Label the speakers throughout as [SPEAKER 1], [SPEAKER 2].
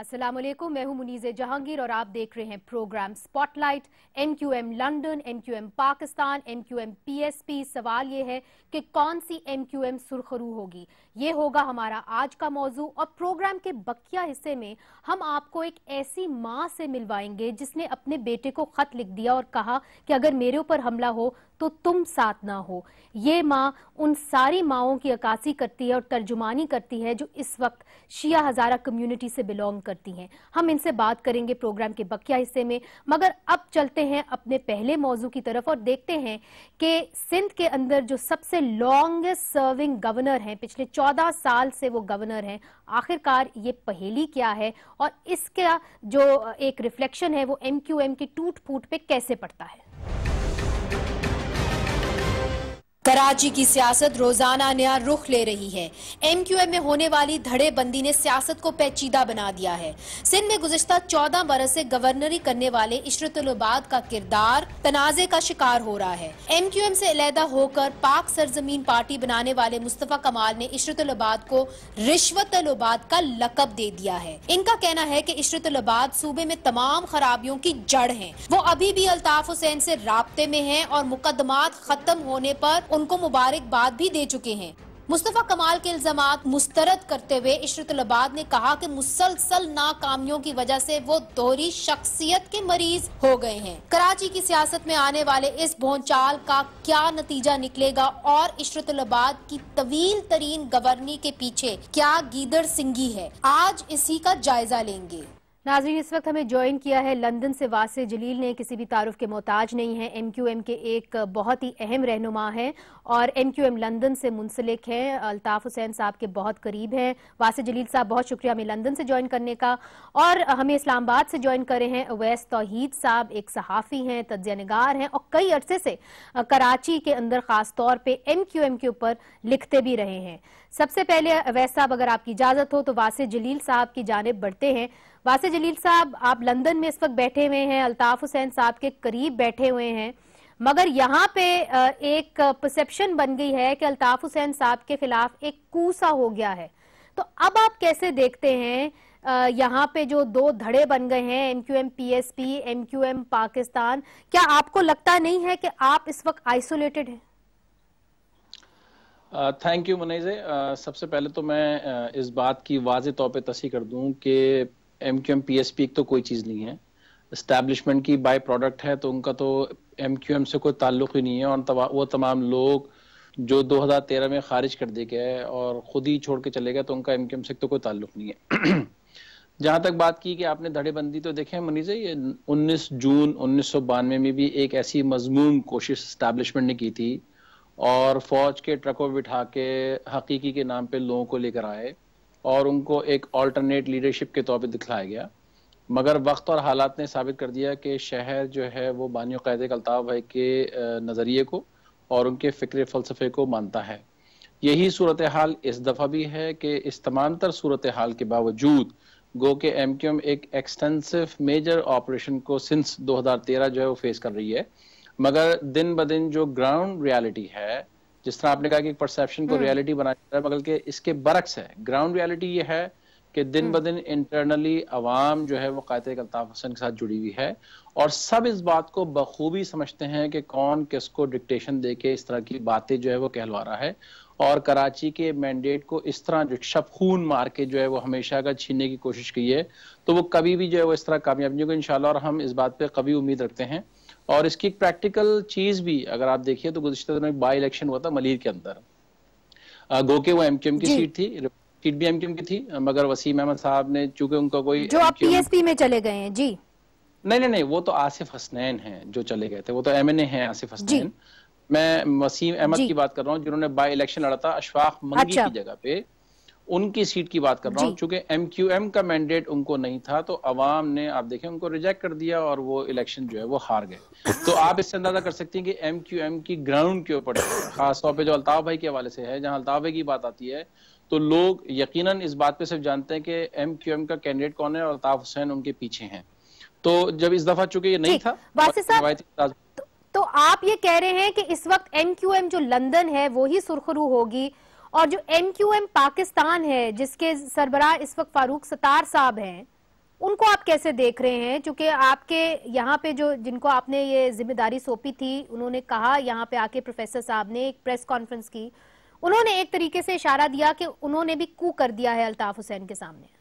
[SPEAKER 1] अस्सलाम वालेकुम, मैं हूं मुनीज़े जहांगीर और आप देख रहे हैं programme spotlight. MQM London, MQM Pakistan, MQM PSP. सवाल ये है कि कौन सी एमक्यूएम सुरखरू होगी, ये होगा हमारा आज का मौजू। और प्रोग्राम के बकिया हिस्से में हम आपको एक ऐसी माँ से मिलवाएंगे जिसने अपने बेटे को खत लिख दिया और कहा कि अगर मेरे ऊपर हमला हो तो तुम साथ ना हो। ये माँ उन सारी माँओं की अक्कासी करती है और तर्जुमानी करती है जो इस वक्त शिया हजारा कम्युनिटी से बिलोंग करती हैं। हम इनसे बात करेंगे प्रोग्राम के बकिया हिस्से में, मगर अब चलते हैं अपने पहले मौजू की तरफ और देखते हैं कि सिंध के अंदर जो सबसे लॉन्गेस्ट सर्विंग गवर्नर हैं, पिछले 14 साल से वो गवर्नर हैं, आखिरकार ये पहेली क्या है और इसका जो एक रिफ्लेक्शन है वो एमक्यूएम की टूट फूट पे कैसे पड़ता है। कराची की सियासत रोजाना नया रुख ले रही है। एमक्यूएम में होने वाली धड़ेबंदी ने सियासत को पेचीदा बना दिया है। सिंध में गुज़िश्ता 14 बरस से गवर्नरी करने वाले इशरतुल उबाद का किरदार तनाज़े का शिकार हो रहा है। एमक्यूएम से अलहदा होकर पाक सरजमीन पार्टी बनाने वाले मुस्तफा कमाल ने इशरतुल उबाद को रिश्वतुल उबाद का लकब दे दिया है। इनका कहना है कि इशरतुल उबाद सूबे में तमाम खराबियों की जड़ हैं। वो अभी भी अल्ताफ हुसैन से राब्ते में हैं और मुकदमात खत्म होने पर उनको मुबारकबाद भी दे चुके हैं। मुस्तफा कमाल के इल्जामात मुस्तरद करते हुए इशरतुल उबाद ने कहा कि मुसलसल नाकामियों की वजह से वो दोहरी शख्सियत के मरीज हो गए हैं। कराची की सियासत में आने वाले इस भौचाल का क्या नतीजा निकलेगा और इशरतुल उबाद की तवील तरीन गवर्नी के पीछे क्या गीदड़ सिंगी है, आज इसी का जायजा लेंगे। नाज़रीन, इस वक्त हमें ज्वाइन किया है लंदन से वासे जलील ने, किसी भी तारुफ के मोहताज नहीं है। एमक्यूएम के एक बहुत ही अहम रहनुमा हैं और एमक्यूएम लंदन से मुंसलिक हैं, अल्ताफ हुसैन साहब के बहुत करीब हैं। वासे जलील साहब, बहुत शुक्रिया हमें लंदन से ज्वाइन करने का। और हमें इस्लामाबाद से ज्वाइन कर रहे हैं अवैस तौहीद साहब, एक सहाफ़ी हैं, तज्ज़िया निगार हैं और कई अरसे से कराची के अंदर ख़ास तौर पर एमक्यूएम के ऊपर लिखते भी रहे हैं। सबसे पहले अवैस साहब, अगर आपकी इजाज़त हो तो वासे जलील साहब की जानिब बढ़ते हैं। वासे जलील साहब, आप लंदन में इस वक्त बैठे हुए हैं, अल्ताफ हुसैन साहब के करीब बैठे हुए हैं, मगर यहाँ पे एक परसेप्शन बन गई है कि अल्ताफ हुसैन साहब के खिलाफ एक कूसा हो गया है। तो अब आप कैसे देखते हैं यहाँ पे जो दो धड़े बन गए हैं, एमक्यूएम पीएसपी, एमक्यूएम पाकिस्तान, क्या आपको लगता नहीं है कि आप इस वक्त आइसोलेटेड हैं?
[SPEAKER 2] थैंक यू मुनीज़े। सबसे पहले तो मैं इस बात की वाज़े तौर पे तस्दीक कर दूं कि एमक्यूएम पीएसपी तो कोई चीज़ नहीं है, इस्टेब्लिशमेंट की बाय प्रोडक्ट है, तो उनका तो एमक्यूएम से कोई ताल्लुक ही नहीं है। और वो तमाम लोग जो 2013 में खारिज कर दिए गए और ख़ुद ही छोड़ के चले गए, तो उनका एमक्यूएम से तो कोई ताल्लुक नहीं है। जहाँ तक बात की कि आपने धड़ेबंदी, तो देखें मुनीज़े, ये 19 जून 1992 में भी एक ऐसी मजमूम कोशिश इस्टेब्लिशमेंट ने की थी और फौज के ट्रकों में बिठा के हकीकी के नाम पे लोगों को लेकर आए और उनको एक ऑल्टरनेट लीडरशिप के तौर पे दिखलाया गया। मगर वक्त और हालात ने साबित कर दिया कि शहर जो है वो बानियो क़ायदे अल्ताफ़ भाई के नज़रिए को और उनके फ़िक्र फ़लसफ़े को मानता है। यही सूरत हाल इस दफ़ा भी है कि इस तमाम तर सूरत हाल के बावजूद गो के एमक्यूएम एक एक्सटेंसिव मेजर ऑपरेशन को सिंस 2013 जो है वो फेस कर रही है। मगर दिन ब दिन जो ग्राउंड रियलिटी है, जिस तरह आपने कहा कि परसेप्शन को रियलिटी बनाया जा रहा है, मगर के इसके बरक्स है। ग्राउंड रियलिटी ये है कि दिन ब दिन इंटरनली अवाम जो है वो क़ायदे अल्ताफ हुसैन के साथ जुड़ी हुई है और सब इस बात को बखूबी समझते हैं कि कौन किसको डिक्टेशन दे के इस तरह की बातें जो है वो कहलवा रहा है। और कराची के मैंडेट को इस तरह जो शब खून मार के जो है वो हमेशा का छीनने की कोशिश की है, तो वो कभी भी जो है वो इस तरह कामयाब नहीं होगा इंशाल्लाह। और हम इस बात पर कभी उम्मीद रखते हैं। और इसकी एक प्रैक्टिकल चीज भी अगर आप देखिए तो गुज़िश्ता दिनों में बाई इलेक्शन हुआ था मलीर के अंदर, गो के वो एमक्यूएम की सीट थी, सीट भी एमक्यूएम की थी, मगर वसीम अहमद साहब ने, चूंकि उनका कोई
[SPEAKER 1] जो आप पीएसपी में चले गए हैं जी,
[SPEAKER 2] नहीं, वो तो आसिफ हसनैन हैं जो चले गए थे, वो तो एमएनए हैं आसिफ हसनैन। मैं वसीम अहमद की बात कर रहा हूँ जिन्होंने बाई इलेक्शन लड़ा था अशफाक मंगी की जगह पे, उनकी सीट की बात कर रहा हूँ। चूंकि एमक्यूएम का मैंडेट उनको नहीं था तो अवाम ने, आप देखें, उनको रिजेक्ट कर दिया और वो इलेक्शन जो है वो हार गए। तो आप इससे अंदाजा कर सकते हैं कि एमक्यूएम की ग्राउंड के ऊपर, खासतौर पे जो अल्ताफ भाई के हवाले से है, जहां अल्ताफ भाई की बात आती है, तो लोग यकीनन इस बात पे सिर्फ जानते हैं कि एमक्यूएम का कैंडिडेट कौन है और अल्ताफ हुसैन उनके पीछे हैं। तो जब इस दफा चूंकि ये नहीं था,
[SPEAKER 1] तो आप ये कह रहे हैं कि इस वक्त एमक्यूएम जो लंदन है वो ही सुरखरू होगी और जो एमक्यूएम पाकिस्तान है जिसके सरबराह इस वक्त फारूक सत्तार साहब हैं, उनको आप कैसे देख रहे हैं? क्योंकि आपके यहाँ पे जो जिनको आपने ये जिम्मेदारी सौंपी थी, उन्होंने कहा यहाँ पे आके प्रोफेसर साहब ने एक प्रेस कॉन्फ्रेंस की, उन्होंने एक तरीके से इशारा दिया कि उन्होंने भी कू कर दिया है अल्ताफ हुसैन के सामने।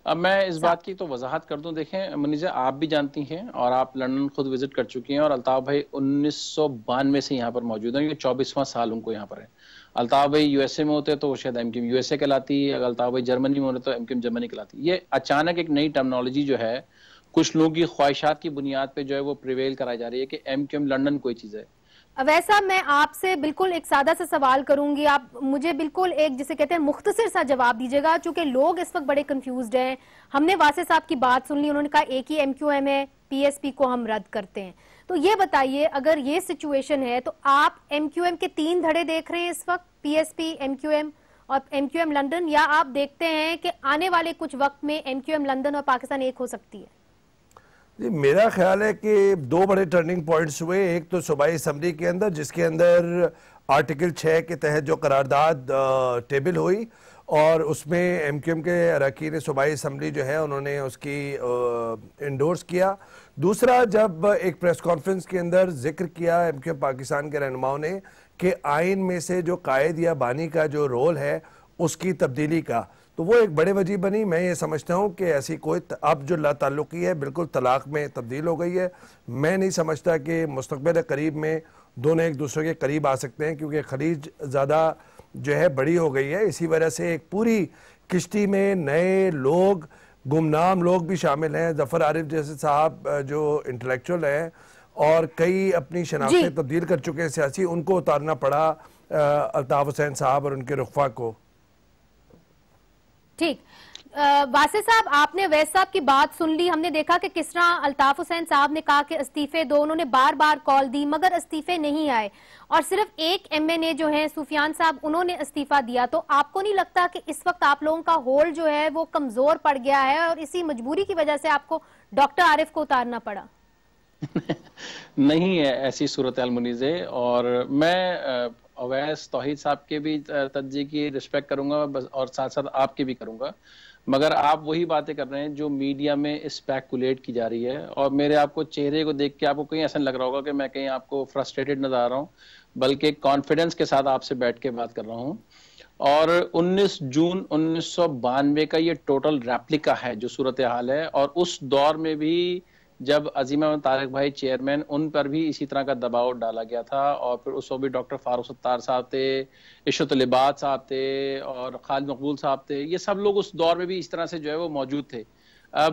[SPEAKER 2] अब मैं इस बात की तो वजाहत कर दूं। देखें मुनीजा, आप भी जानती हैं और आप लंदन खुद विजिट कर चुकी हैं, और अल्ताफ भाई 1992 से यहाँ पर मौजूद हैं। ये 24वां साल उनको यहाँ पर है। अल्ताफ भाई यूएसए में होते तो वो शायद एमक्यूएम यूएसए कहलाती, अगर अल्ताफ भाई जर्मनी में होते तो एमक्यूएम जर्मनी कहलाती। ये अचानक एक नई टर्मिनोलॉजी जो है कुछ लोगों की ख्वाहिशात की बुनियाद पे जो है वो प्रिवेल कराई जा रही है कि एमक्यूएम लंदन कोई चीज है।
[SPEAKER 1] वैसा मैं आपसे बिल्कुल एक सादा सा सवाल करूंगी, आप मुझे बिल्कुल एक जिसे कहते हैं मुख्तसर सा जवाब दीजिएगा, क्योंकि लोग इस वक्त बड़े कंफ्यूज्ड हैं। हमने वासे साहब की बात सुन ली, उन्होंने कहा एक ही एमक्यूएम है, पीएसपी को हम रद्द करते हैं। तो ये बताइए, अगर ये सिचुएशन है तो आप एमक्यूएम के 3 धड़े देख रहे हैं इस वक्त, पीएसपी, एमक्यूएम और एमक्यूएम लंदन, या आप देखते हैं कि आने वाले कुछ वक्त में एमक्यूएम लंदन और पाकिस्तान एक हो सकती है?
[SPEAKER 3] जी, मेरा ख्याल है कि 2 बड़े टर्निंग पॉइंट्स हुए। एक तो सूबाई असम्बली के अंदर, जिसके अंदर आर्टिकल 6 के तहत जो करारदाद टेबल हुई और उसमें एमक्यूएम के अरकान सूबाई असम्बली जो है उन्होंने उसकी इंडोर्स किया। दूसरा, जब एक प्रेस कॉन्फ्रेंस के अंदर जिक्र किया एमक्यूएम पाकिस्तान के रहनुमाओं ने कि आइन में से जो कायद या बानी का जो रोल है उसकी तब्दीली का, तो वो एक बड़े वजह बनी। मैं ये समझता हूँ कि ऐसी कोई अब जो लाताल्लुकी है बिल्कुल तलाक में तब्दील हो गई है। मैं नहीं समझता कि मुस्तकबिल करीब में दोनों एक दूसरे के करीब आ सकते हैं, क्योंकि खलीज ज़्यादा जो है बड़ी हो गई है। इसी वजह से एक पूरी किश्ती में नए लोग, गुमनाम लोग भी शामिल हैं। जफ़र आरिफ जैसे साहब जो इंटेलेक्चुअल हैं और कई अपनी शनाख्तें तब्दील कर चुके हैं सियासी, उनको उतारना पड़ा अल्ताफ हुसैन साहब और उनके रुखफा को।
[SPEAKER 1] ठीक, वासे साहब, आपने वैस साहब की बात सुन ली। हमने देखा कि किस तरह अल्ताफ हुसैन साहब ने कहा कि इस्तीफे दो, उन्होंने बार बार कॉल दी मगर इस्तीफे नहीं आए, और सिर्फ एक एमएनए जो है सुफियान साहब, उन्होंने इस्तीफा दिया। तो आपको नहीं लगता कि इस वक्त आप लोगों का होल्ड जो है वो कमजोर पड़ गया है और इसी मजबूरी की वजह से आपको डॉक्टर आरिफ को उतारना पड़ा?
[SPEAKER 2] नहीं है ऐसी सूरत हाल मुनीज़े, और मैं अवैस तौहीद साहब के भी तज्ज़िये की रिस्पेक्ट करूंगा और साथ साथ आपके भी करूंगा, मगर आप वही बातें कर रहे हैं जो मीडिया में स्पेकुलेट की जा रही है। और मेरे आपको चेहरे को देख के आपको कहीं ऐसा लग रहा होगा कि मैं कहीं आपको फ्रस्ट्रेटेड नजर आ रहा हूँ, बल्कि कॉन्फिडेंस के साथ आपसे बैठ के बात कर रहा हूँ। और 19 जून 1992 का ये टोटल रेप्लिका है जो सूरत हाल है, और उस दौर में भी जब अजीम अहमद तारिक भाई चेयरमैन, उन पर भी इसी तरह का दबाव डाला गया था, और फिर उस वक्त भी डॉक्टर फारूक सत्तार साहब थे, इशरत लिबास साहब थे और खालिद मकबूल साहब थे। ये सब लोग उस दौर में भी इस तरह से जो है वो मौजूद थे।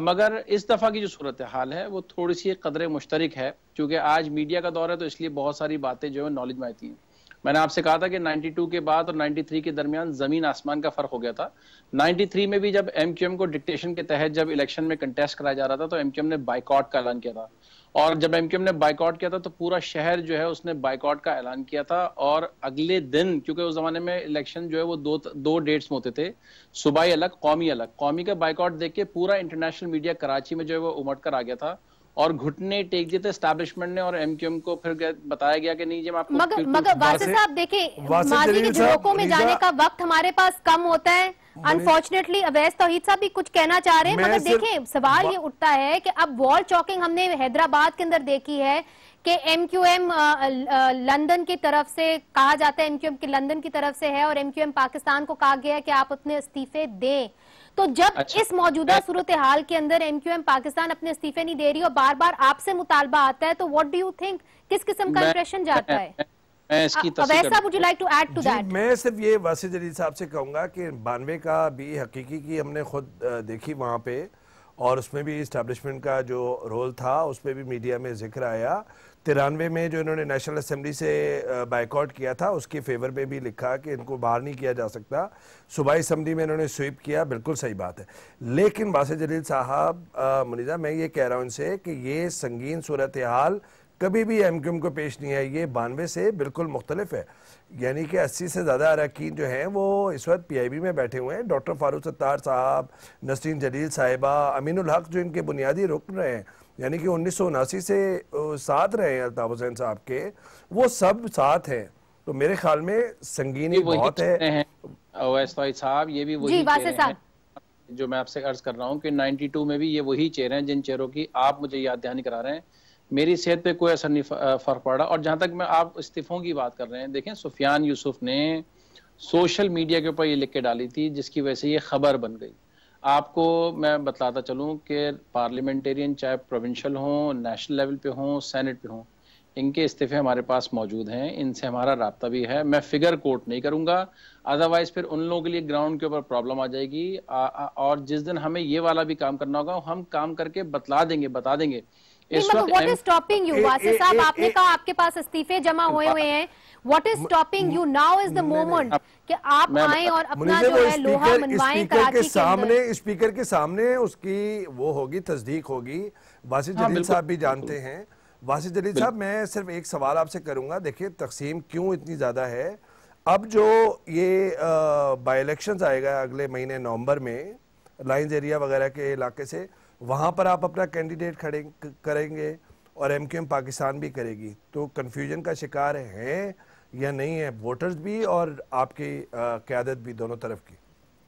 [SPEAKER 2] मगर इस दफ़ा की जो सूरत हाल है वो थोड़ी सी कदर मुश्तरक है, क्योंकि आज मीडिया का दौर है तो इसलिए बहुत सारी बातें जो है नॉलेज में आती हैं। मैंने आपसे कहा था कि 92 के बाद और 93 के दरमियान जमीन आसमान का फर्क हो गया था। 93 में भी जब एमक्यूएम को डिक्टेशन के तहत जब इलेक्शन में कंटेस्ट कराया जा रहा था तो एमक्यूएम ने बाइकआउट का ऐलान किया था, और जब एमक्यूएम ने बाइकआउट किया था तो पूरा शहर जो है उसने बाइकआउट का ऐलान किया था। और अगले दिन, क्योंकि उस जमाने में इलेक्शन जो है वो दो डेट्स में होते थे, सूबाई अलग, कौमी अलग, कौमी का बाइकआउट देख के पूरा इंटरनेशनल मीडिया कराची में जो है वो उमड़ कर आ गया था और घुटने टेक दिए थे एस्टैब्लिशमेंट ने, और एमक्यूएम को फिर बताया गया कि नहीं जी आपको।
[SPEAKER 1] मगर वासे साहब देखिए, माजी के झरोकों में जाने का वक्त हमारे पास कम होता है। अनफॉर्चुनेटली अवैस तौहीद साहब भी कुछ कहना चाह रहे हैं, मगर देखिए सवाल ये उठता है कि अब वॉल चॉकिंग हमने हैदराबाद के अंदर देखी है कि एमक्यूएम लंदन की तरफ से कहा जाता है, एमक्यूएम की लंदन की तरफ से है, और एमक्यूएम पाकिस्तान को कहा गया है कि आप अपने इस्तीफे दें। तो जब इस मौजूदा सूरत हाल के अंदर एमक्यूएम पाकिस्तान अपने इस्तीफे नहीं दे रही और बार बार आपसे मुतालबा आता है, तो व्हाट डू यू थिंक, किस किस्म का इंप्रेशन जाता है?
[SPEAKER 3] मैं सिर्फ ये वासिफ जलील साहब से कहूंगा कि 92 का भी हकीकी की हमने खुद देखी वहाँ पे, और उसमें भी इस्टेब्लिशमेंट का जो रोल था उस पर भी मीडिया में जिक्र आया। 93 में जो इन्होंने नेशनल असेंबली से बाइकआउट किया था उसके फेवर में भी लिखा कि इनको बाहर नहीं किया जा सकता। सूबाई असेंबली में इन्होंने स्वीप किया, बिल्कुल सही बात है। लेकिन वासिफ जलील साहब, मुनीज़ा, मैं ये कह रहा हूँ इनसे कि ये संगीन सूरत हाल कभी भी एमक्यूएम को पेश नहीं आई। ये 92 से बिल्कुल मुख्तलिफ है, यानी कि 80 से ज़्यादा अरकान जो हैं वो इस वक्त PIB में बैठे हुए हैं। डॉक्टर फारूक सत्तार साहब, नसरीन जलील साहिबा, अमीनुल हक जो इनके बुनियादी रुकन रहे हैं, यानी कि 1979 से साथ रहे हैं अल्ताफ हुसैन साहब के, वो सब साथ हैं। तो मेरे ख्याल में संगीनी बहुत है।
[SPEAKER 2] अवैस तौहीद साहब ये भी वही
[SPEAKER 1] जी, वासे साहब
[SPEAKER 2] जो मैं आपसे अर्ज कर रहा हूँ कि 92 में भी ये वही चेहरे हैं जिन चेहरों की आप मुझे याद दहानी करा रहे हैं। मेरी सेहत पे कोई असर नहीं फर्क पड़ा। और जहां तक मैं आप इस्तीफों की बात कर रहे हैं, देखें सुफियान यूसुफ ने सोशल मीडिया के ऊपर ये लिख के डाली थी जिसकी वजह से ये खबर बन गई। आपको मैं बतलाता चलूं कि पार्लियामेंटेरियन चाहे प्रोविंशियल हो, नेशनल लेवल पे हो, सेनेट पे हो, इनके इस्तीफे हमारे पास मौजूद हैं, इनसे हमारा राब्ता भी है। मैं फिगर कोट नहीं करूंगा, अदरवाइज फिर उन लोगों के लिए ग्राउंड के ऊपर प्रॉब्लम आ जाएगी। और जिस दिन हमें ये वाला भी काम करना होगा हम काम करके बता देंगे।
[SPEAKER 1] इस वक्त what is stopping you? Wasif साहब, आपने कहा आपके पास इस्तीफे जमा हुए हैं, what is stopping you? Now is the moment कि आप आए और अपना जो है लोहा मनवाएं कराची के सामने।
[SPEAKER 3] स्पीकर के सामने उसकी वो होगी, तस्दीक होगी। वासिफ जलील साहब भी जानते हैं। वासिफ जलील साहब, मैं सिर्फ एक सवाल आपसे करूंगा। देखिए तकसीम क्यों इतनी ज्यादा है? अब जो ये बाई इलेक्शंस आएगा अगले महीने नवंबर में, लाइंस एरिया वगैरह के इलाके से, वहां पर आप अपना कैंडिडेट खड़े करेंगे और एमक्यूएम पाकिस्तान भी करेगी, तो कंफ्यूजन का शिकार है या नहीं है वोटर्स भी और आपकी क़यादत भी, दोनों तरफ की?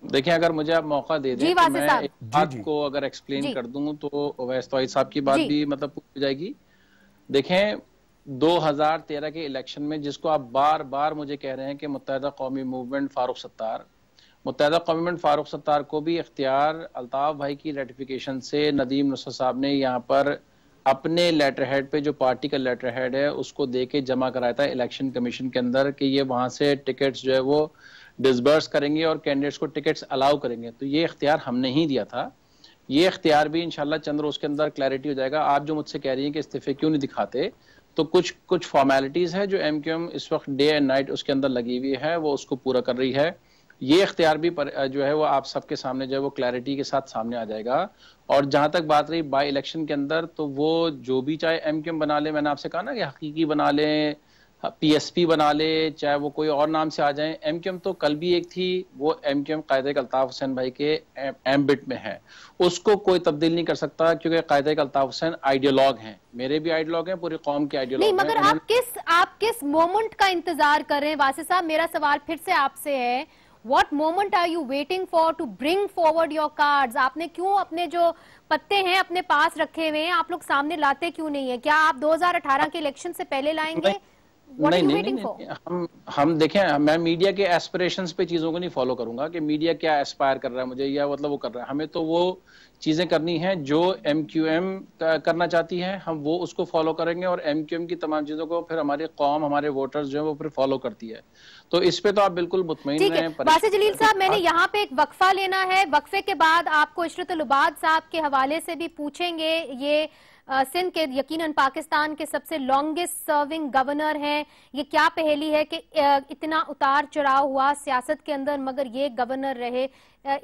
[SPEAKER 2] देखिए, अगर मुझे आप मौका दे दें तो मैं एक बात को अगर एक्सप्लेन कर दूं तो वैस तौहीद साहब की बात भी मतलब पूछ जाएगी। देखें 2013 के इलेक्शन में, जिसको आप बार बार मुझे कह रहे हैं कि मुत्तहिदा कौमी मूवमेंट फारूक सत्तार, मुत्तहिदा कौमी मूवमेंट फारूक सत्तार को भी इख्तियार अल्ताफ भाई की रेटिफिकेशन से नदीम नुसरत साहब ने यहाँ पर अपने लेटर हेड पे, जो पार्टी का लेटर हेड है, उसको दे के जमा कराया था इलेक्शन कमीशन के अंदर कि ये वहां से टिकट्स जो है वो डिसबर्स करेंगे और कैंडिडेट्स को टिकट्स अलाउ करेंगे। तो ये इख्तियार हमने ही दिया था। ये इख्तियार भी इंशाल्लाह चंद रोज के अंदर क्लैरिटी हो जाएगा। आप जो मुझसे कह रही हैं कि इस्तीफे क्यों नहीं दिखाते, तो कुछ फॉर्मेलिटीज है जो एमक्यूएम इस वक्त डे एंड नाइट उसके अंदर लगी हुई है, वो उसको पूरा कर रही है। ये इख्तियार भी जो है वो आप सबके सामने जो है वो क्लैरिटी के साथ सामने आ जाएगा। और जहां तक बात रही बाई इलेक्शन के अंदर, तो वो जो भी चाहे एमक्यूएम बना ले, मैंने आपसे कहा ना कि हकीकी बना ले, पीएसपी बना ले, चाहे वो कोई और नाम से आ जाए, एमक्यूएम तो कल भी एक थी, वो एमक्यूएम कायदे अल्ताफ हुसैन भाई के एम्बिट में है, उसको कोई तब्दील नहीं कर सकता क्योंकि कायदे अल्ताफ हुसैन आइडियोलॉग हैं, मेरे भी आइडियोलॉग हैं, पूरी कौम के आइडियोलॉग हैं।
[SPEAKER 1] मगर आप किस मोमेंट का इंतजार कर रहे हैं वासिफ साहब? मेरा सवाल फिर से आपसे है, What moment are you waiting for to bring forward your cards? आपने क्यों अपने जो पत्ते हैं अपने पास रखे हुए हैं, आप लोग सामने लाते क्यों नहीं है? क्या आप 2018 के इलेक्शन से पहले लाएंगे? What are you waiting for?
[SPEAKER 2] हम देखें, मैं मीडिया के एस्पिरेशंस पे चीजों को नहीं फॉलो करूंगा कि मीडिया क्या एस्पायर कर रहा है मुझे, या मतलब वो कर रहा है। हमें तो वो चीजें करनी है जो एमक्यूएम करना चाहती है, हम वो उसको फॉलो करेंगे और एमक्यूएम की तमाम चीजों को फिर हमारी कौम, हमारे वोटर्स जो है वो फिर फॉलो करती है। तो इस पे तो आप बिल्कुल मुतमईन रहें।
[SPEAKER 1] वासिफ जलील साहब, मैंने यहाँ पे एक वक्फा लेना है, वक्फे के बाद आपको इशरतुल उबाद साहब के हवाले से भी पूछेंगे। ये सिंध के यकीनन पाकिस्तान के सबसे लॉन्गेस्ट सर्विंग गवर्नर हैं। ये क्या पहेली है कि इतना उतार चढ़ाव हुआ सियासत के अंदर मगर ये गवर्नर रहे,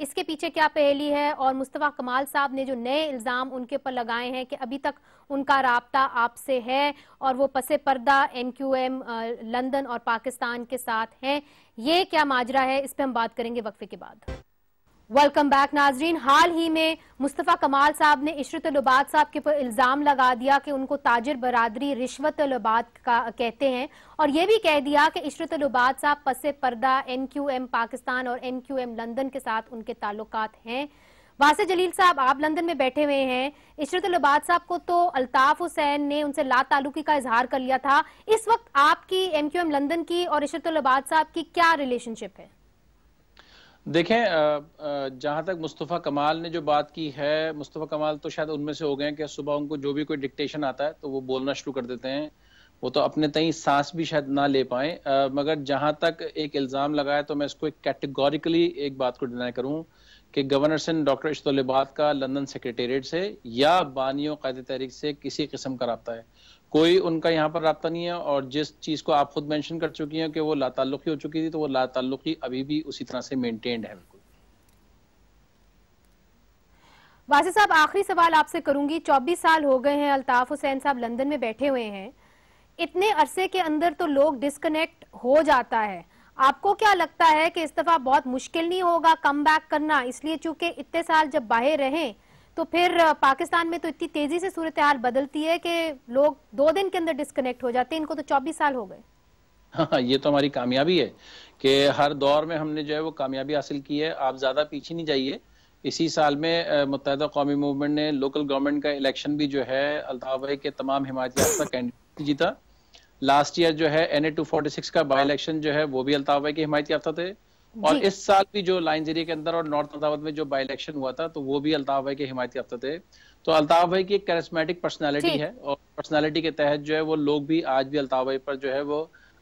[SPEAKER 1] इसके पीछे क्या पहेली है? और मुस्तफा कमाल साहब ने जो नए इल्जाम उनके ऊपर लगाए हैं कि अभी तक उनका राब्ता आपसे है और वो पसे पर्दा एमक्यूएम लंदन और पाकिस्तान के साथ हैं, ये क्या माजरा है? इस पर हम बात करेंगे वक्फे के बाद। वेलकम बैक नाजरीन। हाल ही में मुस्तफा कमाल साहब ने इशरतुल उबाद साहब के ऊपर इल्जाम लगा दिया कि उनको ताजिर बरादरी रिश्वतुल उबाद का कहते हैं और ये भी कह दिया कि इशरतुल उबाद साहब पसे पर्दा एमक्यूएम पाकिस्तान और एमक्यूएम लंदन के साथ उनके ताल्लुकात हैं। वासिफ जलील साहब, आप लंदन में बैठे हुए हैं, इशरतुल उबाद साहब को तो अल्ताफ हुसैन ने उनसे ला ताल्लुकी का इजहार कर लिया था। इस वक्त आपकी एमक्यूएम लंदन की और इशरतुल उबाद साहब की क्या रिलेशनशिप है?
[SPEAKER 2] देखें, जहां तक मुस्तफ़ा कमाल ने जो बात की है, मुस्तफ़ा कमाल तो शायद उनमें से हो गए कि सुबह उनको जो भी कोई डिक्टेशन आता है तो वो बोलना शुरू कर देते हैं, वो तो अपने तई सांस भी शायद ना ले पाए। मगर जहां तक एक इल्ज़ाम लगाया तो मैं इसको कैटेगोरिकली एक बात को डिनाई करूं कि गवर्नर सिंध डॉक्टर इशरतुल उबाद का लंदन सेक्रेटेरिएट से या बानियों क़ायदे तहरीक से किसी किस्म का रब्ता है, कोई उनका यहाँ पर रब्ता नहीं है। और जिस चीज को आप खुद मेंशन कर चुकी हैं कि वो लाताल्लुकी हो चुकी थी, तो वो लाताल्लुकी अभी भी उसी तरह से मेंटेन्ड है। बिल्कुल।
[SPEAKER 1] वासिफ साहब, आखिरी सवाल आपसे करूंगी। 24 साल हो गए हैं अल्ताफ हुसैन साहब लंदन में बैठे हुए हैं, इतने अरसे के अंदर तो लोग डिस्कनेक्ट हो जाता है। आपको क्या लगता है कि इस दफा बहुत मुश्किल नहीं होगा कम बैक करना? इसलिए चूंकि इतने साल जब बाहर रहें तो फिर पाकिस्तान में तो इतनी तेजी से सूरत हाल बदलती है कि लोग 2 दिन के अंदर डिस्कनेक्ट हो जाते हैं। इनको तो 24 साल हो गए।
[SPEAKER 2] हाँ, ये तो हमारी कामयाबी है कि हर दौर में हमने जो है वो कामयाबी हासिल की है। आप ज्यादा पीछे नहीं जाइए, इसी साल में मुत्तहिदा कौमी मूवमेंट ने लोकल गवर्नमेंट का इलेक्शन भी जो है अल्ताफ भाई के तमाम हिमायती याफ्ता कैंडिडेट जीता। लास्ट ईयर जो है NA 246 का बाई इलेक्शन जो है वो भी अल्ताफ भाई के हिमायती याफ्ता थे, और इस साल भी जो लाइन्स एरिया के अंदर और नॉर्थ अल्ताफ में जो बाई इलेक्शन हुआ था तो वो भी अल्ताफ भाई के हिमायती याफ्ता थे। तो अल्ताफ भाई की एक कैरिस्मेटिक पर्सनैलिटी है, और पर्सनैलिटी के तहत जो है वो लोग भी आज भी अल्ताफ भाई पर जो है वो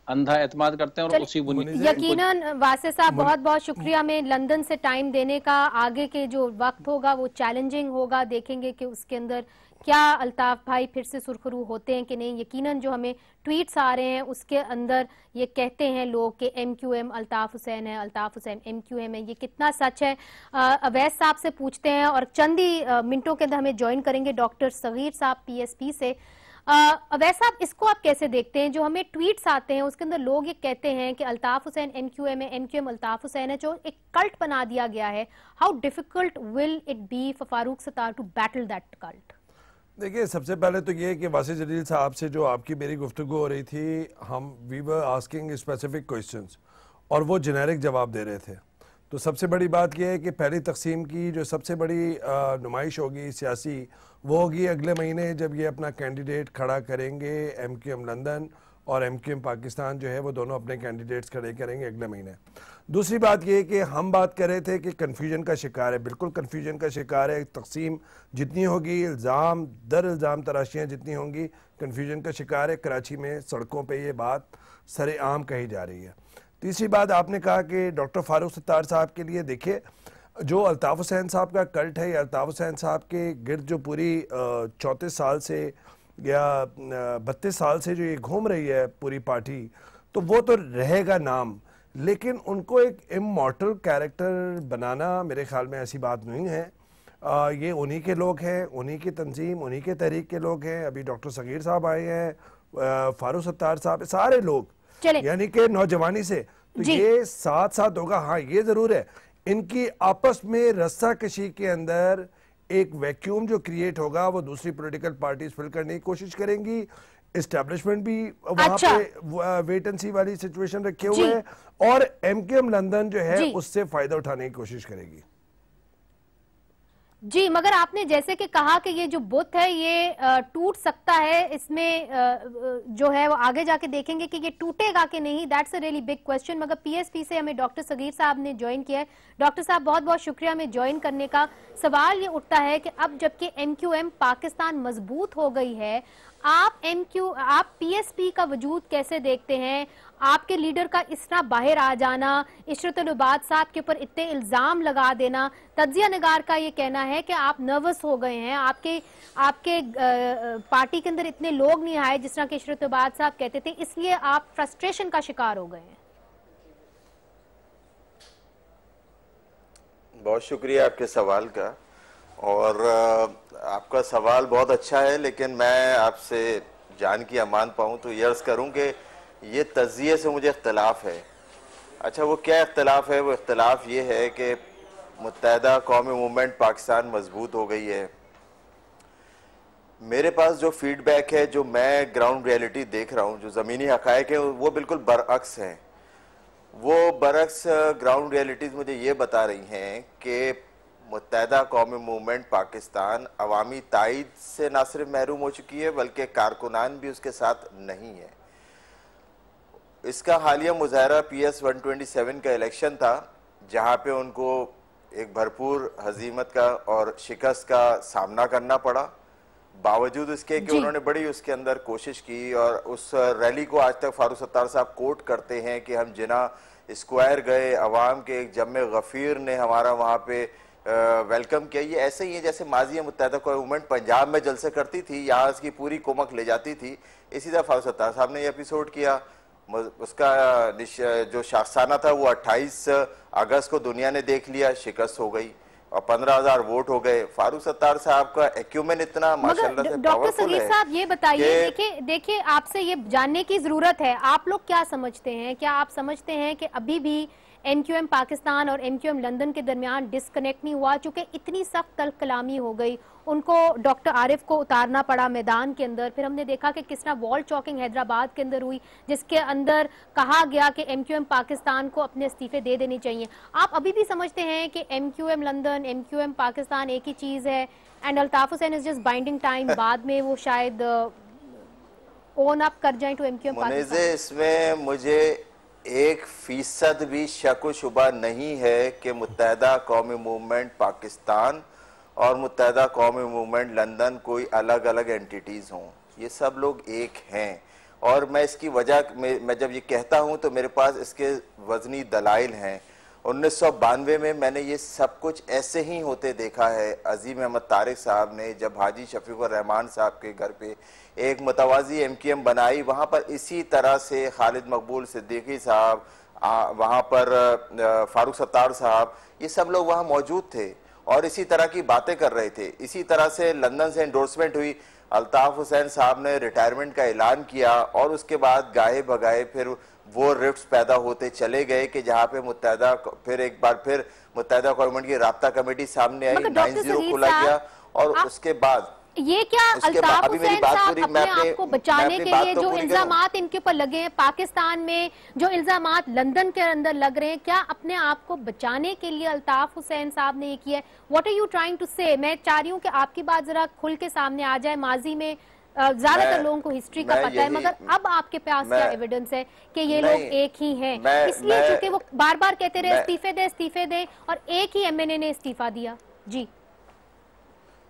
[SPEAKER 2] अंधा एतमाद करते हैं, और उसी बुनियाद
[SPEAKER 1] यकीनन वासे साहब बहुत बहुत शुक्रिया में लंदन से टाइम देने का। आगे के जो वक्त होगा वो चैलेंजिंग होगा, देखेंगे कि उसके अंदर क्या अल्ताफ भाई फिर से सुरखरू होते हैं कि नहीं। यकीनन जो हमें ट्वीट्स आ रहे हैं उसके अंदर ये कहते हैं लोग कि MQM अल्ताफ हुसैन है, अल्ताफ हुसैन MQM है, ये कितना सच है अवैस साहब से पूछते हैं। और चंद ही मिनटों के अंदर हमें ज्वाइन करेंगे डॉक्टर सगीर साहब PSP से। अवैस साहब, इसको आप कैसे देखते हैं? जो हमें ट्वीट्स आते हैं उसके अंदर लोग ये कहते हैं कि अल्ताफ हुसैन MQM है, MQM अल्ताफ हुसैन है, जो एक कल्ट बना दिया गया है। How difficult will it be for Farooq Sattar to battle that cult?
[SPEAKER 3] देखिए, सबसे पहले तो ये कि वासिफ जलील साहब से जो आपकी मेरी गुफ्तगू हो रही थी, we were asking specific questions और वो जेनेरिक जवाब दे रहे थे। तो सबसे बड़ी बात यह है कि पहली तकसीम की जो सबसे बड़ी नुमाइश होगी सियासी, वो होगी अगले महीने जब ये अपना कैंडिडेट खड़ा करेंगे। MQM लंदन और MQM पाकिस्तान जो है वो दोनों अपने कैंडिडेट्स खड़े करेंगे अगले महीने। दूसरी बात ये कि हम बात कर रहे थे कि कन्फ्यूजन का शिकार है, बिल्कुल कन्फ्यूजन का शिकार है। तकसीम जितनी होगी, इल्ज़ाम दर इल्ज़ाम तराशियाँ जितनी होंगी, कन्फ्यूजन का शिकार है। कराची में सड़कों पे ये बात सरेआम कही जा रही है। तीसरी बात आपने कहा कि डॉक्टर फारूक सत्तार साहब के लिए, देखिए जो अल्ताफ हुसैन साहब का कल्ट है, या अल्ताफ हुसैन साहब के गिर्द जो पूरी 34 साल से या 32 साल से जो ये घूम रही है पूरी पार्टी, तो वो तो रहेगा नाम, लेकिन उनको एक इमॉर्टल कैरेक्टर बनाना मेरे ख्याल में ऐसी बात नहीं है। ये उन्हीं के लोग हैं, उन्हीं की तंजीम, उन्हीं के तहरीक के लोग हैं। अभी डॉक्टर सगीर साहब आए हैं, फारूक सत्तार साहब, सारे लोग, यानी कि नौजवानी से, तो ये साथ साथ होगा। हाँ, ये जरूर है, इनकी आपस में रस्सा कशी के अंदर एक वैक्यूम जो क्रिएट होगा वो दूसरी पॉलिटिकल पार्टीज फिल करने की कोशिश करेंगी। एस्टैब्लिशमेंट भी वहां पे वेट एंड सी वाली सिचुएशन रखे हुए है, और MQM लंदन जो है उससे फायदा उठाने की कोशिश करेगी।
[SPEAKER 1] जी, मगर आपने जैसे कि कहा कि ये जो बुत है ये टूट सकता है, इसमें जो है वो आगे जाके देखेंगे कि ये टूटेगा कि नहीं। That's a really big question. मगर PSP से हमें डॉक्टर सगीर साहब ने ज्वाइन किया है। डॉक्टर साहब बहुत बहुत शुक्रिया हमें ज्वाइन करने का। सवाल ये उठता है कि अब जबकि MQM पाकिस्तान मजबूत हो गई है, आप PSP का वजूद कैसे देखते हैं? आपके लीडर का इस तरह बाहर आ जाना, इशरतुल इबाद साहब के ऊपर इतने इल्जाम लगा देना, तज्जिया निगार का ये कहना है कि आप नर्वस हो गए हैं, आपके पार्टी के अंदर इतने लोग नहीं आए जिस तरह के इशरतुल इबाद साहब कहते थे, इसलिए आप फ्रस्ट्रेशन का शिकार हो गए हैं।
[SPEAKER 4] बहुत शुक्रिया आपके सवाल का, और आपका सवाल बहुत अच्छा है, लेकिन मैं आपसे जान की अमान पाऊँ तो ये अर्ज़ करूँ कि ये तज़्ज़िये से मुझे इख्तलाफ है। अच्छा, वो क्या इख्तलाफ है? वो इख्तलाफ ये है कि मुत्तहिदा कौमी मूवमेंट पाकिस्तान मजबूत हो गई है। मेरे पास जो फीडबैक है, जो मैं ग्राउंड रियलिटी देख रहा हूँ, जो ज़मीनी हक़ाइक़ है, वो बिल्कुल बरअक्स हैं। वो बरअक्स ग्राउंड रियलिटीज़ मुझे ये बता रही हैं कि मुत्तहिदा कौमी मूवमेंट पाकिस्तान अवामी ताईद से ना सिर्फ महरूम हो चुकी है, बल्कि कारकुनान भी उसके साथ नहीं है। इसका हालिया मुजाहरा PS 127 का इलेक्शन था, जहाँ पे उनको एक भरपूर हजीमत का और शिकस्त का सामना करना पड़ा, बावजूद इसके कि उन्होंने बड़ी उसके अंदर कोशिश की। और उस रैली को आज तक फारूक सत्तार साहब कोट करते हैं कि हम जिना स्क्वायर गए, अवाम के एक जम्मे गफीर ने हमारा वहाँ पे वेलकम किया। ये ऐसे ही है जैसे माजी मुत्तहिदा कौमी मूवमेंट पंजाब में जलसे करती थी, यहाँ इसकी पूरी कुमक ले जाती थी। इसी तरह फारूक सत्तार साहब ने ये एपिसोड किया। उसका जो शाखसाना था वो 28 अगस्त को दुनिया ने देख लिया, शिकस्त हो गई और 15,000 वोट हो गए। फारूक सत्तार साहब का एक्यूमेन इतना माशाल्लाह से
[SPEAKER 1] डॉक्टर सगीर साहब ये बताइए, देखिए आपसे ये जानने की जरूरत है, आप लोग क्या समझते हैं? क्या आप समझते हैं कि अभी भी MQM पाकिस्तान और MQM लंदन के दरमियान डिस्कनेक्ट नहीं हुआ, चूंकि इतनी सख्त तल्ख कलामी हो गई, उनको डॉक्टर आरिफ को उतारना पड़ा मैदान के अंदर। फिर हमने देखा कि किस तरह वॉल चॉकिंग हैदराबाद के अंदर हुई, जिसके अंदर कहा गया कि MQM पाकिस्तान को अपने इस्तीफे दे देने चाहिए। आप अभी भी समझते हैं कि MQM लंदन, MQM पाकिस्तान एक ही चीज है and Altaf Hussain is just binding time, बाद में वो शायद ओन अप कर जाएं टू MQM पाकिस्तान?
[SPEAKER 4] इसमें मुझे 1% भी शक व शुबा नहीं है कि मुत्तहदा कौमी मूवमेंट पाकिस्तान और मुत्तहदा कौमी मूवमेंट लंदन कोई अलग अलग एंटिटीज़ हों। ये सब लोग एक हैं, और मैं इसकी वजह मैं जब ये कहता हूँ तो मेरे पास इसके वज़नी दलाइल हैं। 1992 में मैंने ये सब कुछ ऐसे ही होते देखा है। अजीम अहमद तारिक साहब ने जब हाजी शफीकुर रहमान साहब के घर पे एक मुतवाज़ी MQM बनाई, वहाँ पर इसी तरह से खालिद मकबूल सिद्दीकी साहब, वहाँ पर फारूक सत्तार साहब, ये सब लोग वहाँ मौजूद थे और इसी तरह की बातें कर रहे थे। इसी तरह से लंदन से एंडोर्समेंट हुई, अल्ताफ हुसैन साहब ने रिटायरमेंट का ऐलान किया और उसके बाद गाए भगाए फिर वो रिफ्ट्स पैदा होते चले गए कि जहाँ पे मुत्तहदा फिर एक बार फिर मुत्तहदा गवर्नमेंट की राब्ता कमेटी सामने आई, 9-0 खोला गया और उसके बाद
[SPEAKER 1] ये क्या अल्ताफ हुसैन साहब अपने आप को बचाने के लिए जो इल्जामात इनके ऊपर लगे हैं, पाकिस्तान में जो इल्जामात लंदन के अंदर लग रहे हैं, क्या अपने आप को बचाने के लिए अल्ताफ हुसैन साहब ने ये किया है? What are you trying to say? मैं चाह रही हूँ कि आपकी बात जरा खुल के सामने आ जाए। माजी में ज्यादातर लोगों को हिस्ट्री का पता है, मगर अब आपके पास क्या एविडेंस है कि ये लोग एक ही हैं? इसलिए चूंकि वो बार बार कहते रहे इस्तीफे दे और एक ही MNA ने इस्तीफा दिया। जी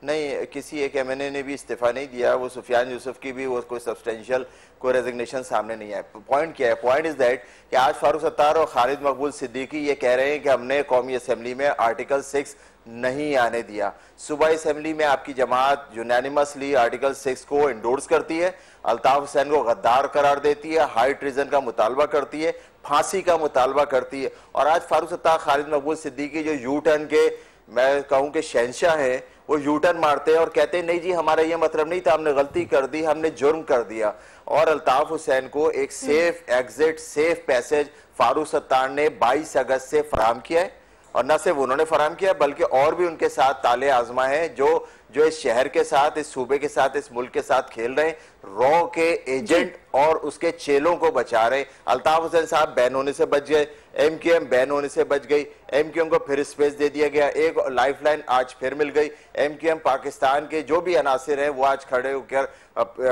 [SPEAKER 4] नहीं, किसी एक MNA ने भी इस्तीफा नहीं दिया। वो सुफियान यूसुफ की भी वो कोई सब्सटेंशियल कोई रेजिग्नेशन सामने नहीं आया। पॉइंट क्या है? पॉइंट इज दैट कि आज फारूक सत्तार और खालिद मकबूल सिद्दीकी ये कह रहे हैं कि हमने कौमी असम्बली में आर्टिकल 6 नहीं आने दिया। सूबाई असम्बली में आपकी जमात यूनानिमसली आर्टिकल 6 को इंडोर्स करती है, अल्ताफ हुसैन को गद्दार करार देती है, हाई ट्रीजन का मुतालबा करती है, फांसी का मुतालबा करती है। और आज फारूक सत्तार, खालिद मकबूल सिद्दीकी जो यू टर्न के मैं कहूँ कि शहंशाह है, वो यू टर्न मारते हैं और कहते हैं नहीं जी हमारा ये मतलब नहीं था, हमने गलती कर दी, हमने जुर्म कर दिया। और अल्ताफ हुसैन को एक safe exit, safe passage Farooq Sattar ने 22 अगस्त से फराहम किया है। और न सिर्फ उन्होंने फराहम किया बल्कि और भी उनके साथ ताले आजमा हैं जो इस शहर के साथ, इस सूबे के साथ, इस मुल्क के साथ खेल रहे हैं, रॉ के एजेंट और उसके चेलों को बचा रहे। अल्ताफ हुसैन साहब बैन होने से बच गए, MQM बैन होने से बच गई, MQM को फिर स्पेस दे दिया गया, एक लाइफलाइन आज फिर मिल गई। MQM पाकिस्तान के जो भी अनासिर हैं वो आज खड़े होकर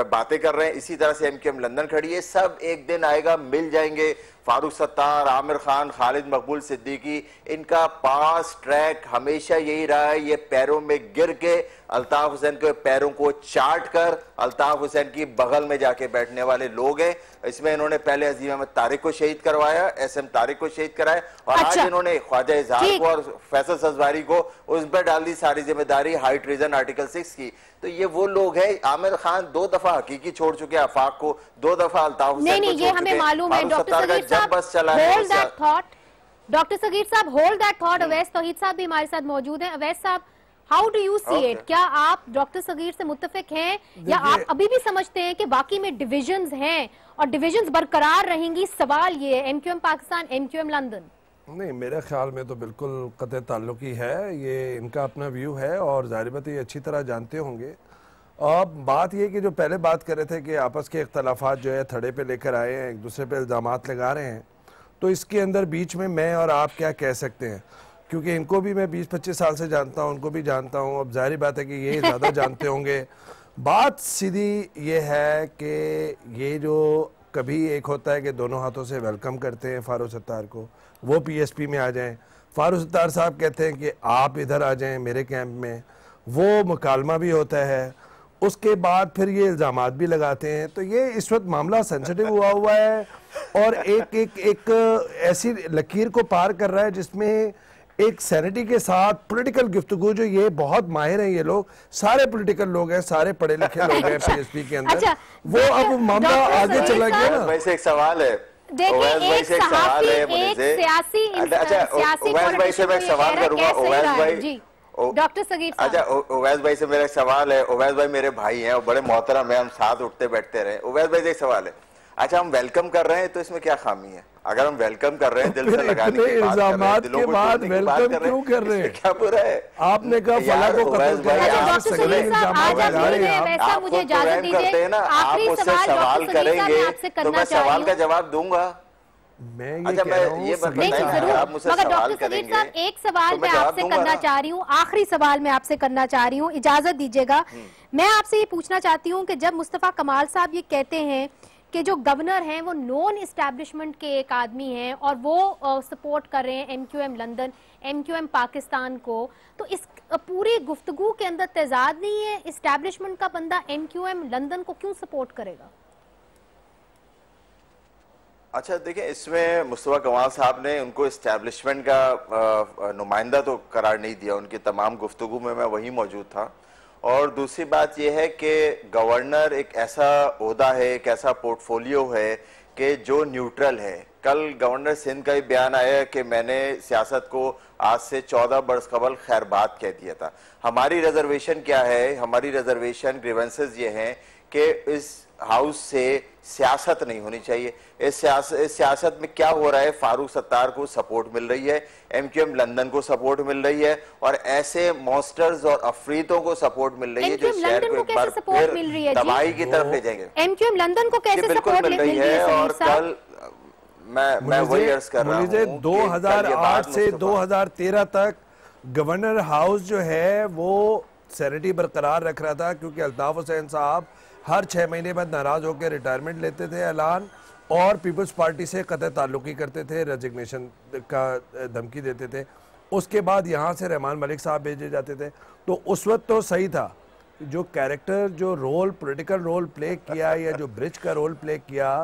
[SPEAKER 4] बातें कर रहे हैं। इसी तरह से MQM लंदन खड़ी है। सब एक दिन आएगा, मिल जाएंगे। फारूक सत्तार, आमिर खान, खालिद मकबूल सिद्दीकी, इनका पास ट्रैक हमेशा यही रहा है, ये पैरों में गिर के अल्ताफ हुसैन के पैरों को चाट कर अल्ताफ हुसैन की बगल में जाके बैठने वाले लोग हैं। इसमें इन्होंने पहले अजीम अहमद तारिक को शहीद करवाया, SM तारिक को शहीद कराया और आज इन्होंने ख्वाजा इजहार को और फैसल सजवारी को उस पर डाल दी सारी जिम्मेदारी हाई ट्रीजन आर्टिकल 6 की। तो ये वो लोग हैं। आमिर खान 2 दफा हकीकी छोड़ चुके हैं आफाक को, 2 दफा अल्ताफ हुसैन को छोड़ चुके हैं।
[SPEAKER 1] हमें मालूम है। डॉक्टर सगीर साहब hold that thought, doctor Sagheer साहब होल्ड दैट थॉट। अवैस तौहीद साहब भी हमारे साथ मौजूद हैं। अवैस साहब, how do you see it? क्या आप डॉक्टर सगीर से मुत्तफिक हैं या आप अभी भी समझते हैं कि बाकी में डिविजन्स हैं और डिविजन्स बरकरार रहेंगी? सवाल ये है, MQM पाकिस्तान, MQM लंदन।
[SPEAKER 3] नहीं, मेरे ख्याल में तो बिल्कुल कतई ताल्लुकी है, ये इनका अपना व्यू है और जाहिर बात ये अच्छी तरह जानते होंगे। अब बात ये कि जो पहले बात कर रहे थे कि आपस के इख्तलाफात जो है थड़े पे लेकर आए हैं, एक दूसरे पे इल्ज़ामात लगा रहे हैं, तो इसके अंदर बीच में मैं और आप क्या कह सकते हैं? क्योंकि इनको भी मैं 20-25 साल से जानता हूँ, उनको भी जानता हूँ। अब जाहिर बात है कि ये ज़्यादा जानते होंगे। बात सीधी ये है कि ये जो कभी एक होता है कि दोनों हाथों से वेलकम करते हैं फारूक सत्तार को, वो PSP में आ जाएं। फारूक सत्तार साहब कहते हैं कि आप इधर आ जाएं मेरे कैंप में, वो मुकालमा भी होता है। उसके बाद फिर ये इल्ज़ामात भी लगाते हैं। तो ये इस वक्त मामला सेंसिटिव हुआ है और एक ऐसी लकीर को पार कर रहा है जिसमें एक सैनिटी के साथ पॉलिटिकल गुफ्तगू, जो ये बहुत माहिर हैं, ये लोग सारे पॉलिटिकल लोग हैं, सारे पढ़े लिखे लोग हैं PSP के अंदर। वो अब मामला आगे चला गया ना।
[SPEAKER 4] वैसे एक सवाल है,
[SPEAKER 1] देखिए एक सहाफ़ी, एक सियासी,
[SPEAKER 4] उवैस भाई से मैं सवाल करूंगा। उवैस भाई,
[SPEAKER 1] डॉक्टर सगीर साहब।
[SPEAKER 4] अच्छा, उवैस भाई से मेरा सवाल है। उवैस भाई मेरे भाई हैं और बड़े मोहतरम है, हम साथ उठते बैठते रहे। उवैस भाई से एक सवाल है, अच्छा हम वेलकम कर रहे हैं तो इसमें क्या खामी है? अगर हम वेलकम कर रहे हैं, दिल से लगाने
[SPEAKER 3] की
[SPEAKER 4] की बात कर रहे हैं, दिलों
[SPEAKER 3] के
[SPEAKER 4] को
[SPEAKER 3] बाद
[SPEAKER 4] जोड़ने की बात
[SPEAKER 3] वेलकम
[SPEAKER 4] कर रहे
[SPEAKER 3] क्यों
[SPEAKER 4] हैं,
[SPEAKER 3] कर रहे हैं?
[SPEAKER 4] इसमें क्या बुरा है?
[SPEAKER 3] आपने कहा फला को कत्ल किया,
[SPEAKER 4] आप मुझे इजाजत दीजिए, आप मुझसे सवाल करेंगे तो मैं सवाल का जवाब दूंगा।
[SPEAKER 3] मैं ये
[SPEAKER 4] अच्छा,
[SPEAKER 3] कह रहा हूं,
[SPEAKER 4] ये बताइए, आप मुझसे
[SPEAKER 1] मगर
[SPEAKER 4] सवाल
[SPEAKER 1] डॉक्टर सगीर
[SPEAKER 4] करेंगे
[SPEAKER 1] साहब एक सवाल
[SPEAKER 4] तो
[SPEAKER 1] मैं
[SPEAKER 4] जवाब
[SPEAKER 1] आपसे
[SPEAKER 4] दूंगा
[SPEAKER 1] करना
[SPEAKER 4] ना।
[SPEAKER 1] चाह रही हूँ, आखिरी सवाल मैं आपसे करना चाह रही हूँ, इजाजत दीजिएगा। मैं आपसे ये पूछना चाहती हूँ कि जब मुस्तफा कमाल साहब ये कहते हैं कि जो गवर्नर हैं वो नॉन इस्टेब्लिशमेंट के एक आदमी हैं और वो सपोर्ट कर रहे हैं एमक्यूएम लंदन, एमक्यूएम पाकिस्तान को, तो इस पूरी गुफ्तगू के अंदर तेजाद नहीं है? इस्टेब्लिशमेंट का बंदा एमक्यूएम लंदन को क्यों सपोर्ट करेगा?
[SPEAKER 4] अच्छा देखिए, इसमें मुस्तफा कमाल साहब ने उनको इस्टेब्लिशमेंट का नुमाइंदा तो करार नहीं दिया, उनकी तमाम गुफ्तगू में मैं वहीं मौजूद था। और दूसरी बात यह है कि गवर्नर एक ऐसा ओहदा है, एक ऐसा पोर्टफोलियो है कि जो न्यूट्रल है। कल गवर्नर सिंध का भी बयान आया कि मैंने सियासत को आज से 14 बरस कबल खैरबाद कह दिया था। हमारी रिजर्वेशन क्या है? हमारी रिजर्वेशन ग्रीवेंसेस ये हैं कि इस हाउस से सियासत नहीं होनी चाहिए। इस सियासत में क्या हो रहा है? फारूक सत्तार को सपोर्ट मिल रही है, एमक्यूएम लंदन को सपोर्ट मिल रही है, और ऐसे मॉन्स्टर्स और अफरीतों को सपोर्ट मिल रही है जो शहर को एक बार फिर तबाही की तरफ ले जाएंगे।
[SPEAKER 1] एमक्यूएम लंदन को कैसे सपोर्ट मिल रही है? और
[SPEAKER 4] कल मैं वही अर्ज कर रहा हूं
[SPEAKER 3] 2008 से 2013 तक गवर्नर हाउस जो है वो सैनिटी बरकरार रख रहा था, क्योंकि अल्ताफ हुसैन साहब हर 6 महीने बाद नाराज होकर रिटायरमेंट लेते थे ऐलान, और पीपल्स पार्टी से कतई ताल्लुकी करते थे, रेजिग्नेशन का धमकी देते थे। उसके बाद यहाँ से रहमान मलिक साहब भेजे जाते थे। तो उस वक्त तो सही था, जो कैरेक्टर, जो रोल, पॉलिटिकल रोल प्ले किया या जो ब्रिज का रोल प्ले किया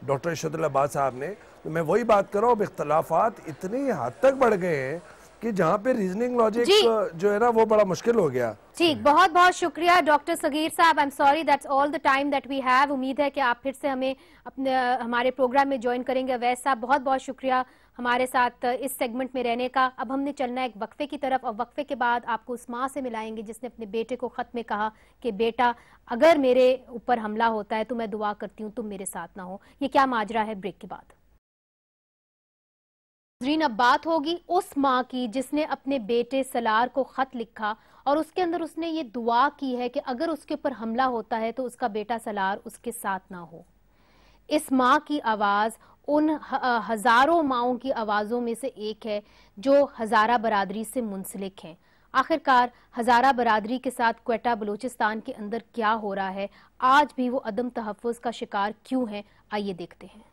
[SPEAKER 3] डॉक्टर इरशादुल अब्बास साहब ने, तो मैं वही बात कर रहा हूँ, इख्तलाफात इतनी हद तक बढ़ गए हैं कि जहाँ पे रीजनिंग लॉजिक जो है ना वो बड़ा मुश्किल हो गया।
[SPEAKER 1] ठीक, बहुत बहुत शुक्रिया डॉक्टर सगीर साहब। I am sorry that's all the time that we have. उम्मीद है कि आप फिर से हमें हमारे प्रोग्राम में ज्वाइन करेंगे। अवैस साहब, बहुत बहुत शुक्रिया हमारे साथ इस सेगमेंट में रहने का। अब हमने चलना है एक वक्फे की तरफ, और वक्फे के बाद आपको उस माँ से मिलाएंगे जिसने अपने बेटे को खत में कहा कि बेटा अगर मेरे ऊपर हमला होता है तो मैं दुआ करती हूँ तुम मेरे साथ ना हो। ये क्या माजरा है, ब्रेक के बाद। अब बात होगी उस माँ की जिसने अपने बेटे सलार को खत लिखा और उसके अंदर उसने ये दुआ की है कि अगर उसके ऊपर हमला होता है तो उसका बेटा सलार उसके साथ ना हो। इस माँ की आवाज उन हजारों माओं की आवाजों में से एक है जो हजारा बरादरी से मुंसलिक हैं। आखिरकार हजारा बरादरी के साथ क्वेटा बलूचिस्तान के अंदर क्या हो रहा है, आज भी वो अदम तहफ़्फ़ुज़ का शिकार क्यों है, आइए देखते हैं।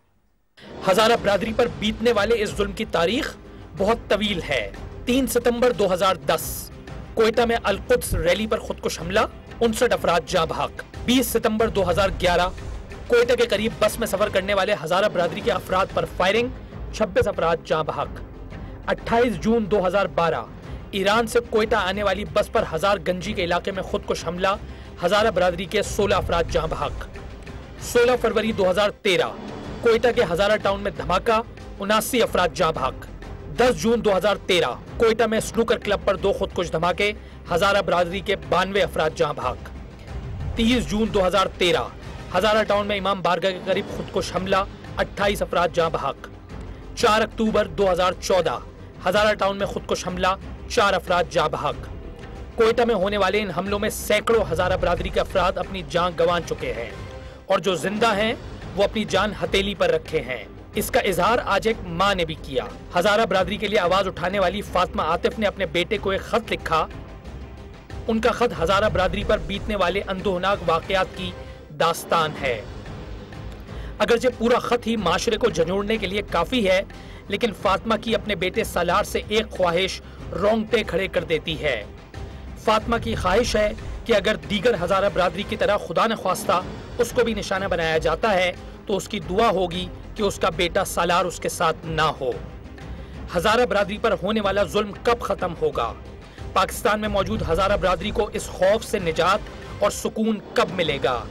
[SPEAKER 5] हजारा बरादरी पर बीतने वाले इस जुल्म की तारीख बहुत तवील है। 3 सितंबर 2010 कोयटा में अल-कुद्स रैली पर खुदकुश हमला, 59 अफराद जाँ बहक। 20 सितंबर 2011 कोयटा के करीब बस में सफर करने वाले हजारा बरादरी के अफराद पर फायरिंग, 26 अफराद जाँ बहक। 28 जून 2012 ईरान से कोयटा आने वाली बस पर हजार गंजी के इलाके में खुदकुश हमला, हजारा बरादरी के 16 अफराद जाँ बहक। 16 फरवरी 2013 कोयटा के हजारा टाउन में धमाका, 79 अफराद जाँ बहक। 10 जून 2013 कोयटा में स्नूकर क्लब पर 2 खुदकुश धमाके, हजारा बरादरी के 92 अफराद जाँ बहक। 30 जून 2013 हजारा टाउन में इमाम बारगाह के करीब खुदकुश हमला, 28 अफराद जाँ बहक। 4 अक्टूबर 2014 हजारा टाउन में खुदकुश हमला, 4 अफराद जाँ बहक। कोयटा में होने वाले इन हमलों में सैकड़ों हजारा बरादरी के अफराद अपनी जान गंवा चुके हैं और जो जिंदा हैं वो अपनी जान हथेली पर रखे हैं। इसका इजहार आज एक माँ ने भी किया। हजारा बरादरी के लिए आवाज उठाने वाली फातिमा आतिफ ने अपने बेटे को एक खत लिखा। उनका खत हजारा बरादरी पर बीतने वाले अंदोहनाक वाकयात की दास्तान है। अगरचे पूरा खत ही माशरे को झंझोड़ने के लिए काफी है, लेकिन फातिमा की अपने बेटे सलार से एक ख्वाहिश रोंगटे खड़े कर देती है। फातिमा की ख्वाहिश है कि अगर दीगर हजारा बरादरी की तरह खुदा न ख्वास्ता उसको भी निशाना बनाया जाता है तो उसकी दुआ होगी कि उसका बेटा सलार उसके साथ ना हो। हजारा बरादरी पर होने वाला जुल्म कब खत्म होगा? पाकिस्तान में मौजूद हजारा बरादरी को इस खौफ से निजात और सुकून कब मिलेगा?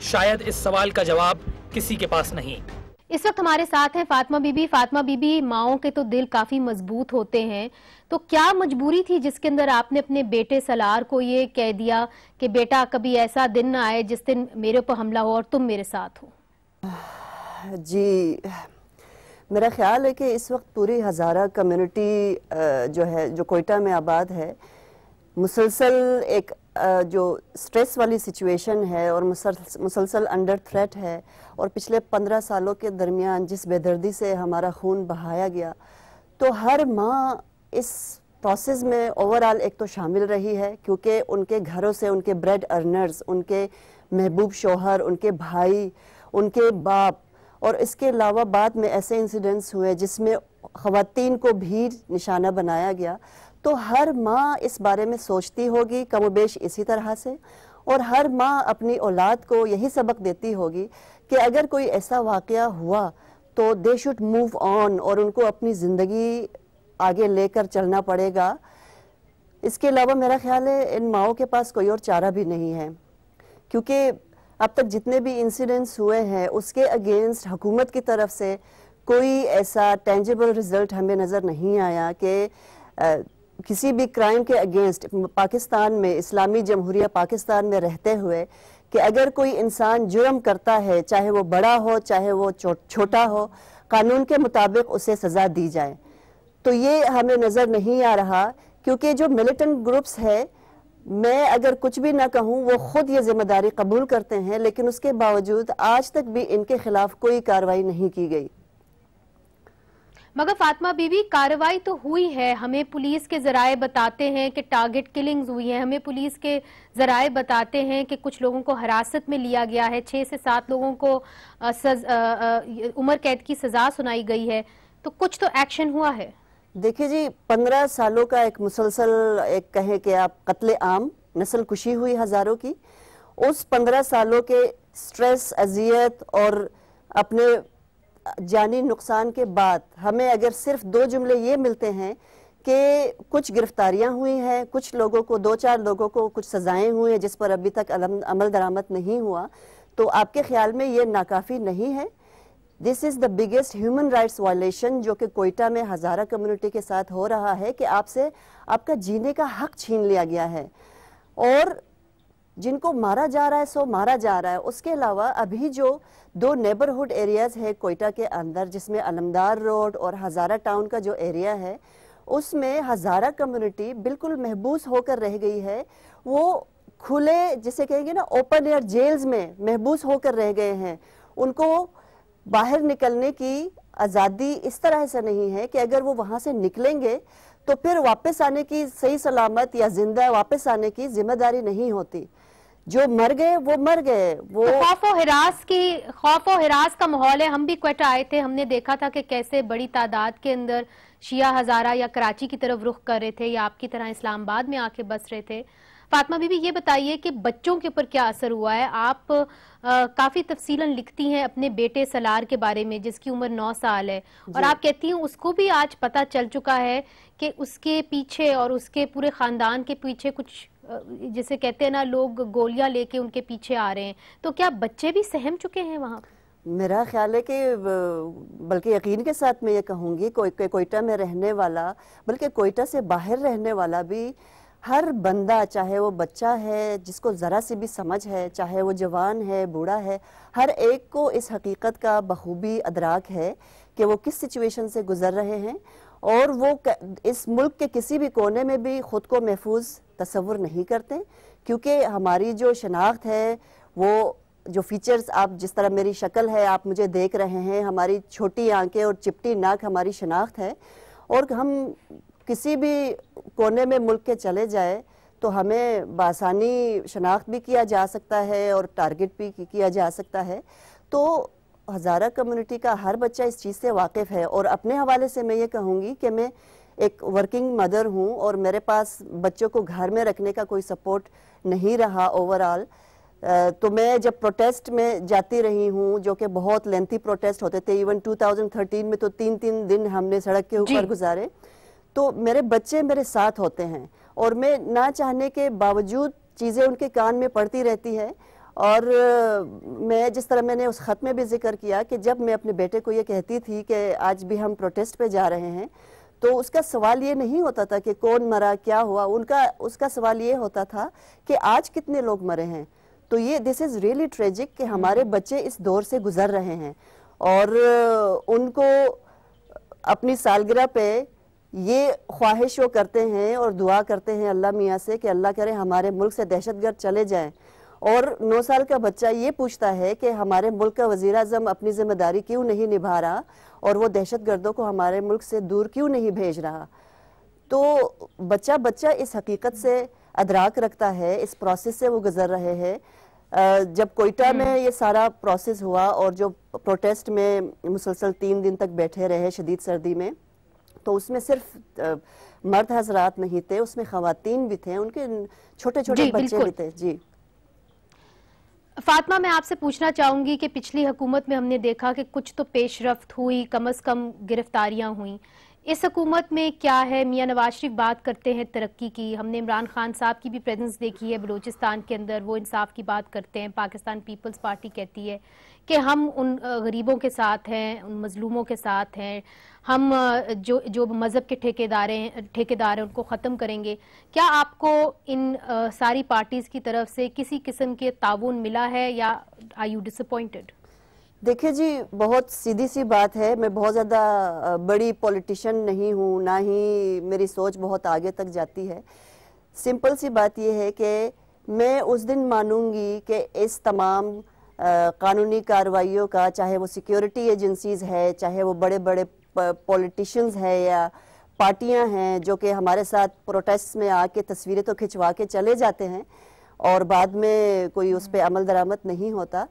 [SPEAKER 5] शायद इस सवाल का जवाब किसी के पास नहीं।
[SPEAKER 1] इस वक्त हमारे साथ हैं फातिमा बीबी। फातिमा बीबी, माओं के तो दिल काफी मजबूत होते हैं, तो क्या मजबूरी थी जिसके अंदर आपने अपने बेटे सलार को ये कह दिया कि बेटा कभी ऐसा दिन ना आए जिस दिन मेरे ऊपर हमला हो और तुम मेरे साथ हो?
[SPEAKER 6] जी, मेरा ख्याल है कि इस वक्त पूरी हज़ारा कम्युनिटी जो है, जो कोयटा में आबाद है, मुसलसल एक जो स्ट्रेस वाली सिचुएशन है और मुसलसल अंडर थ्रेट है, और पिछले 15 सालों के दरमियान जिस बेदर्दी से हमारा खून बहाया गया, तो हर माँ इस प्रोसेस में ओवरऑल एक तो शामिल रही है, क्योंकि उनके घरों से उनके ब्रेड अर्नर्स, उनके महबूब शोहर, उनके भाई, उनके बाप, और इसके अलावा बाद में ऐसे इंसिडेंट्स हुए जिसमें ख़वातीन को भी निशाना बनाया गया। तो हर माँ इस बारे में सोचती होगी कमोबेश इसी तरह से, और हर माँ अपनी औलाद को यही सबक देती होगी कि अगर कोई ऐसा वाक़या हुआ तो दे शुड मूव ऑन, और उनको अपनी ज़िंदगी आगे लेकर चलना पड़ेगा। इसके अलावा मेरा ख्याल है इन माओं के पास कोई और चारा भी नहीं है, क्योंकि अब तक जितने भी इंसिडेंट्स हुए हैं उसके अगेंस्ट हुकूमत की तरफ से कोई ऐसा टेंजिबल रिजल्ट हमें नज़र नहीं आया कि किसी भी क्राइम के अगेंस्ट पाकिस्तान में, इस्लामी जमहूरिया पाकिस्तान में रहते हुए, कि अगर कोई इंसान जुर्म करता है, चाहे वो बड़ा हो चाहे वो छोटा हो, कानून के मुताबिक उसे सज़ा दी जाए। तो ये हमें नज़र नहीं आ रहा, क्योंकि जो मिलिटेंट ग्रुप्स है, मैं अगर कुछ भी ना कहूँ, वो खुद ये जिम्मेदारी कबूल करते हैं, लेकिन उसके बावजूद आज तक भी इनके खिलाफ कोई कार्रवाई नहीं की गई।
[SPEAKER 1] मगर फातिमा बीबी, कार्रवाई तो हुई है, हमें पुलिस के जराए बताते हैं कि टारगेट किलिंग्स हुई है, हमें पुलिस के जराए बताते हैं कि कुछ लोगों को हिरासत में लिया गया है, 6 से 7 लोगों को उम्र कैद की सजा सुनाई गई है, तो कुछ तो एक्शन हुआ है।
[SPEAKER 6] देखिए जी, 15 सालों का एक मुसलसल, एक कहें कि आप कत्ले आम, नस्ल कुशी हुई हज़ारों की। उस 15 सालों के स्ट्रेस, अजियत और अपने जानी नुकसान के बाद हमें अगर सिर्फ 2 जुमले ये मिलते हैं कि कुछ गिरफ्तारियां हुई हैं, कुछ लोगों को, 2-4 लोगों को कुछ सजाएं हुई हैं जिस पर अभी तक अमल दरामद नहीं हुआ, तो आपके ख्याल में ये नाकाफी नहीं है? This is the biggest human rights violation जो कि कोयटा में हज़ारा कम्युनिटी के साथ हो रहा है, कि आपसे आपका जीने का हक छीन लिया गया है, और जिनको मारा जा रहा है सो मारा जा रहा है। उसके अलावा अभी जो 2 नेबरहुड एरियाज़ है कोयटा के अंदर, जिसमें अलमदार रोड और हज़ारा टाउन का जो एरिया है, उसमें हज़ारा कम्युनिटी बिल्कुल महबूस होकर रह गई है। वो खुले, जिसे कहेंगे ना, ओपन एयर जेल्स में महबूस होकर रह गए हैं। उनको बाहर निकलने की आज़ादी इस तरह से नहीं है कि अगर वो वहाँ से निकलेंगे तो फिर वापस आने की, सही सलामत या जिंदा वापस आने की जिम्मेदारी नहीं होती। जो मर गए वो मर गए। वो
[SPEAKER 1] तो खौफ और हिरास का माहौल है। हम भी क्वेटा आए थे, हमने देखा था कि कैसे बड़ी तादाद के अंदर शिया हज़ारा या कराची की तरफ रुख कर रहे थे, या आपकी तरह इस्लामाबाद में आके बस रहे थे। फातिमा बीबी, ये बताइए कि बच्चों के ऊपर क्या असर हुआ है? आप काफी तफसीलन लिखती हैं अपने बेटे सलार के बारे में, जिसकी उम्र 9 साल है, और आप कहती हैं उसको भी आज पता चल चुका है कि उसके पीछे और उसके पूरे खानदान के पीछे कुछ, जिसे कहते हैं ना, लोग गोलियां लेके उनके पीछे आ रहे हैं। तो क्या बच्चे भी सहम चुके हैं वहाँ?
[SPEAKER 6] मेरा ख्याल है कि बल्कि यकीन के साथ मैं ये कहूँगी, कोयटा में रहने वाला, बल्कि कोयटा से बाहर रहने वाला भी हर बंदा, चाहे वो बच्चा है जिसको ज़रा सी भी समझ है, चाहे वो जवान है, बूढ़ा है, हर एक को इस हकीकत का बखूबी अदराक है कि वो किस सिचुएशन से गुजर रहे हैं, और वो इस मुल्क के किसी भी कोने में भी ख़ुद को महफूज तसव्वुर नहीं करते, क्योंकि हमारी जो शनाख्त है, वो जो फीचर्स, आप जिस तरह मेरी शक्ल है, आप मुझे देख रहे हैं, हमारी छोटी आंखें और चिपटी नाक हमारी शनाख्त है, और हम किसी भी कोने में मुल्क के चले जाए तो हमें बासानी शनाख्त भी किया जा सकता है और टारगेट भी किया जा सकता है। तो हज़ारा कम्युनिटी का हर बच्चा इस चीज़ से वाकिफ़ है, और अपने हवाले से मैं ये कहूँगी कि मैं एक वर्किंग मदर हूँ, और मेरे पास बच्चों को घर में रखने का कोई सपोर्ट नहीं रहा ओवरऑल। तो मैं जब प्रोटेस्ट में जाती रही हूँ, जो कि बहुत लेंथी प्रोटेस्ट होते थे, इवन 2013 में तो 3-3 दिन हमने सड़क के ऊपर गुजारे, तो मेरे बच्चे मेरे साथ होते हैं, और मैं ना चाहने के बावजूद चीज़ें उनके कान में पड़ती रहती है। और मैं, जिस तरह मैंने उस ख़त में भी जिक्र किया, कि जब मैं अपने बेटे को ये कहती थी कि आज भी हम प्रोटेस्ट पे जा रहे हैं, तो उसका सवाल ये नहीं होता था कि कौन मरा, क्या हुआ, उसका सवाल ये होता था कि आज कितने लोग मरे हैं। तो ये दिस इज़ रियली ट्रेजिक कि हमारे बच्चे इस दौर से गुजर रहे हैं, और उनको अपनी सालगिरह पे ये ख्वाहिश वो करते हैं और दुआ करते हैं अल्लाह मियाँ से कि अल्लाह करे हमारे मुल्क से दहशतगर्द चले जाएं। और 9 साल का बच्चा ये पूछता है कि हमारे मुल्क का वज़ीर आज़म अपनी जिम्मेदारी क्यों नहीं निभा रहा और वो दहशतगर्दों को हमारे मुल्क से दूर क्यों नहीं भेज रहा। तो बच्चा इस हकीकत से अदराक रखता है, इस प्रोसेस से वो गुजर रहे हैं। जब कोयटा में ये सारा प्रोसेस हुआ और जो प्रोटेस्ट में मुसलसल 3 दिन तक बैठे रहे शदीद सर्दी में, तो उसमें सिर्फ मर्द हजरात नहीं थे, उसमें खवातीन भी थे, उनके छोटे छोटे बच्चे भी थे। जी
[SPEAKER 1] फातिमा, मैं आपसे पूछना चाहूंगी कि पिछली हुकूमत में हमने देखा कि कुछ तो पेशरफ्त हुई, कम से कम गिरफ्तारियां हुई। इस हुकूमत में क्या है? मियां नवाज शरीफ बात करते हैं तरक्की की, हमने इमरान खान साहब की भी प्रेजेंस देखी है बलूचिस्तान के अंदर, वो इंसाफ की बात करते हैं। पाकिस्तान पीपल्स पार्टी कहती है कि हम उन गरीबों के साथ हैं, उन मजलूमों के साथ हैं, हम जो मजहब के ठेकेदार हैं उनको ख़त्म करेंगे। क्या आपको इन सारी पार्टीज की तरफ से किसी किस्म के ताउन मिला है या आर यू डिसअपॉइंटेड?
[SPEAKER 6] देखिए जी, बहुत सीधी सी बात है, मैं बहुत ज़्यादा बड़ी पॉलिटिशियन नहीं हूँ, ना ही मेरी सोच बहुत आगे तक जाती है। सिंपल सी बात यह है कि मैं उस दिन मानूंगी कि इस तमाम कानूनी कार्रवाइयों का, चाहे वो सिक्योरिटी एजेंसीज है, चाहे वो बड़े बड़े पॉलिटिशियंस है या पार्टियां हैं जो कि हमारे साथ प्रोटेस्ट में आके तस्वीरें तो खिंचवा के चले जाते हैं और बाद में कोई उस पर अमल दरामद नहीं होता।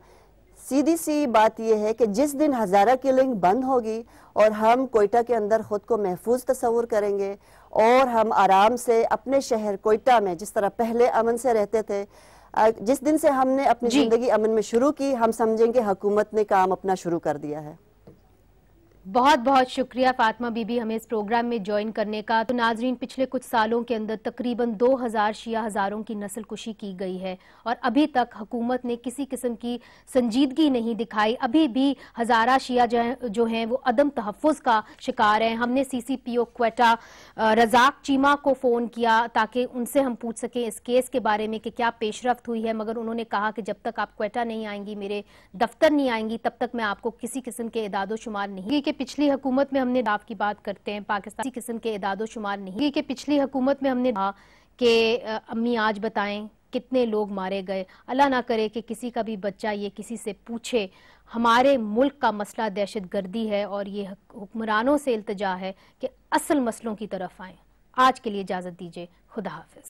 [SPEAKER 6] सीधी सी बात यह है कि जिस दिन हज़ारा किलिंग बंद होगी और हम कोयटा के अंदर ख़ुद को महफूज तस्वुर करेंगे और हम आराम से अपने शहर कोयटा में जिस तरह पहले अमन से रहते थे, जिस दिन से हमने अपनी ज़िंदगी अमन में शुरू की, हम समझेंगे हुकूमत ने काम अपना शुरू कर दिया है।
[SPEAKER 1] बहुत बहुत शुक्रिया फातिमा बीबी हमें इस प्रोग्राम में ज्वाइन करने का। तो नाजरीन, पिछले कुछ सालों के अंदर तकरीबन 2000 शिया हज़ारों की नस्ल कुशी की गई है और अभी तक हुकूमत ने किसी किस्म की संजीदगी नहीं दिखाई। अभी भी हज़ारा शिया जो हैं वो अदम तहफ़्फ़ुज़ का शिकार हैं। हमने CCPO क्वेटा रज़ाक चीमा को फ़ोन किया ताकि उनसे हम पूछ सकें इस केस के बारे में कि क्या पेशरफ्त हुई है, मगर उन्होंने कहा कि जब तक आप क्वेटा नहीं आएंगी, मेरे दफ्तर नहीं आएंगी, तब तक मैं आपको किसी किस्म के इदादो शुमार नहीं कि पिछली हुकूमत में हमने दाव की बात करते हैं, पाकिस्तानी किस्म के इदादो शुमार नहीं कि पिछली हुकूमत में हमने कहा कि अम्मी आज बताएं कितने लोग मारे गए। अल्लाह ना करे कि किसी का भी बच्चा ये किसी से पूछे। हमारे मुल्क का मसला दहशतगर्दी है और ये हुक्मरानों से इल्तिजा है कि असल मसलों की तरफ आएं। आज के लिए इजाजत दीजिए, खुदा हाफिज।